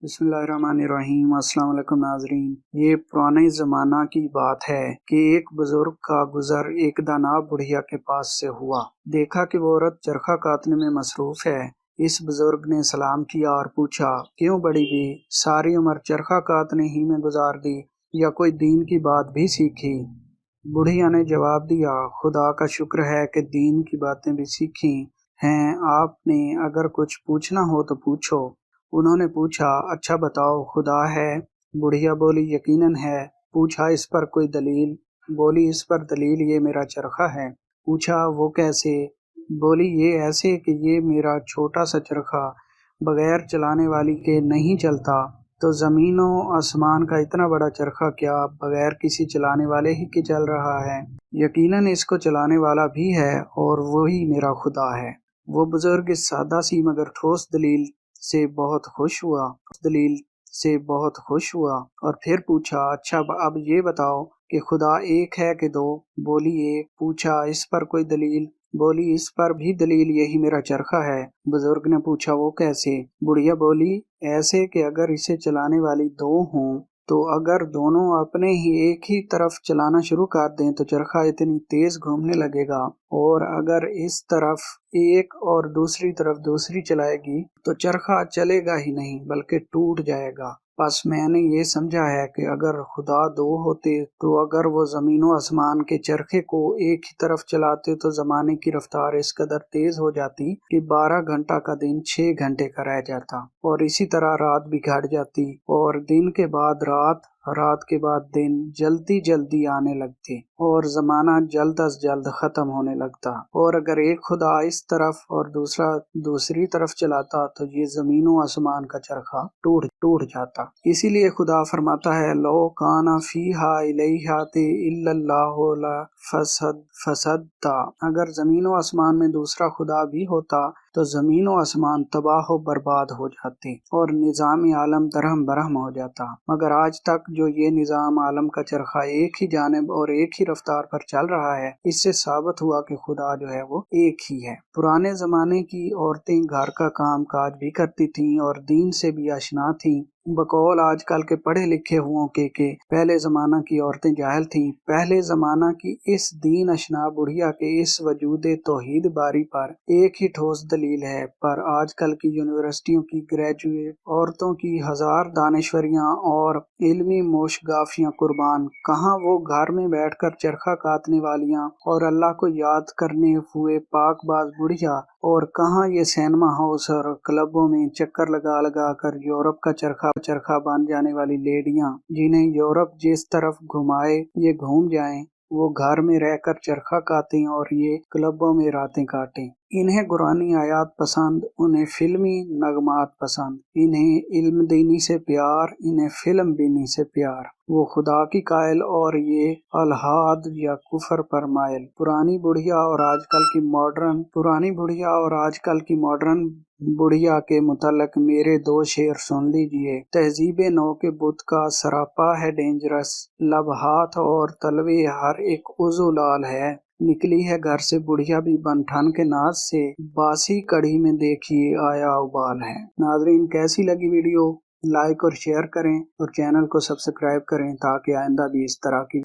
बिस्मिल्लाहिर्रहमानिर्रहीम। अस्सलाम वालेकुम नाज़रीन। ये पुराने ज़माना की बात है कि एक बुज़ुर्ग का गुज़र एक दाना बुढ़िया के पास से हुआ। देखा कि वो औरत चरखा काटने में मसरूफ़ है। इस बुज़ुर्ग ने सलाम किया और पूछा, क्यों बड़ी भी, सारी उम्र चरखा काटने ही में गुजार दी या कोई दीन की बात भी सीखी? बुढ़िया ने जवाब दिया, खुदा का शुक्र है कि दीन की बातें भी सीखी हैं आपने। अगर कुछ पूछना हो तो पूछो। उन्होंने पूछा, अच्छा बताओ, खुदा है? बुढ़िया बोली, यकीनन है। पूछा, इस पर कोई दलील? बोली, इस पर दलील ये मेरा चरखा है। पूछा, वो कैसे? बोली, ये ऐसे कि ये मेरा छोटा सा चरखा बगैर चलाने वाली के नहीं चलता, तो ज़मीनों आसमान का इतना बड़ा चरखा क्या बगैर किसी चलाने वाले ही के चल रहा है? यकीनन इसको चलाने वाला भी है और वही मेरा खुदा है। वो बुजुर्ग इस सादा सी मगर ठोस दलील से बहुत खुश हुआ और फिर पूछा, अच्छा अब ये बताओ कि खुदा एक है कि दो? बोली, एक। पूछा, इस पर कोई दलील? बोली, इस पर भी दलील, यही मेरा चरखा है। बुजुर्ग ने पूछा, वो कैसे? बुढ़िया बोली, ऐसे कि अगर इसे चलाने वाली दो हों तो अगर दोनों अपने ही एक ही तरफ चलाना शुरू कर दें तो चरखा इतनी तेज घूमने लगेगा, और अगर इस तरफ एक और दूसरी तरफ दूसरी चलाएगी तो चरखा चलेगा ही नहीं बल्कि टूट जाएगा। बस मैंने ये समझा है कि अगर खुदा दो होते तो अगर वो ज़मीनों आसमान के चरखे को एक ही तरफ चलाते तो ज़माने की रफ्तार इस कदर तेज हो जाती कि 12 घंटा का दिन 6 घंटे का रह जाता, और इसी तरह रात भी घट जाती और दिन के बाद रात, रात के बाद दिन जल्दी जल्दी आने लगते और ज़माना जल्द अज जल्द ख़त्म होने लगता। और अगर एक खुदा इस तरफ और दूसरा दूसरी तरफ चलाता तो ये ज़मीनों आसमान का चरखा टूट जाता। इसीलिए खुदा फरमाता है, लो काना फीहा इलैहाते इल्लल्लाहु ला फसदता। अगर ज़मीनों आसमान में दूसरा खुदा भी होता तो ज़मीनों आसमान तबाह व बर्बाद हो जाते और निज़ाम आलम दरहम बरहम हो जाता। मगर आज तक जो ये निज़ाम आलम का चरखा एक ही जानिब और एक ही रफ्तार पर चल रहा है, इससे साबित हुआ कि खुदा जो है वो एक ही है। पुराने ज़माने की औरतें घर का काम काज भी करती थीं और दीन से भी आशना थीं, बकौल आजकल के पढ़े लिखे हुओं के पहले ज़माना की औरतें जाहिल थीं। पहले ज़माना की इस दीन अशना बुढ़िया के इस वजूदे तौहीद बारी पर एक ही ठोस दलील है, पर आजकल की यूनिवर्सिटियों की ग्रेजुएट औरतों की हजार दानिश्वरियां और इल्मी मोशगाफियां कुर्बान, कहाँ वो घर में बैठकर चरखा काटने वालियां और अल्लाह को याद करने हुए पाकबाज बुढ़िया, और कहाँ ये सिनेमा हाउस और क्लबों में चक्कर लगा लगा कर यूरोप का चरखा बन जाने वाली लेडियां, जिन्हें यूरोप जिस तरफ घुमाए ये घूम जाएं। वो घर में रहकर चरखा काटें और ये क्लबों में रातें काटें। इन्हें कुरानी आयात पसंद, उन्हें फिल्मी नगमात पसंद, इन्हें इल्म दीनी से प्यार, इन्हें फिल्म बीनी से प्यार। वो खुदा की कायल और ये अलहाद या कुफर पर मायल। पुरानी बुढ़िया और आजकल की मॉडर्न बुढ़िया के मुतल्लिक मेरे 2 शेर सुन लीजिए। तहजीब नौ के बुत का सरापा है डेंजरस, लब हाथ और तलवे हर एक उज़ू लाल है। निकली है घर से बुढ़िया भी बनठन के नाज से, बासी कढ़ी में देखिए आया उबाल है। नाज़रीन, कैसी लगी वीडियो? लाइक और शेयर करें और चैनल को सब्सक्राइब करें ताकि आइंदा भी इस तरह की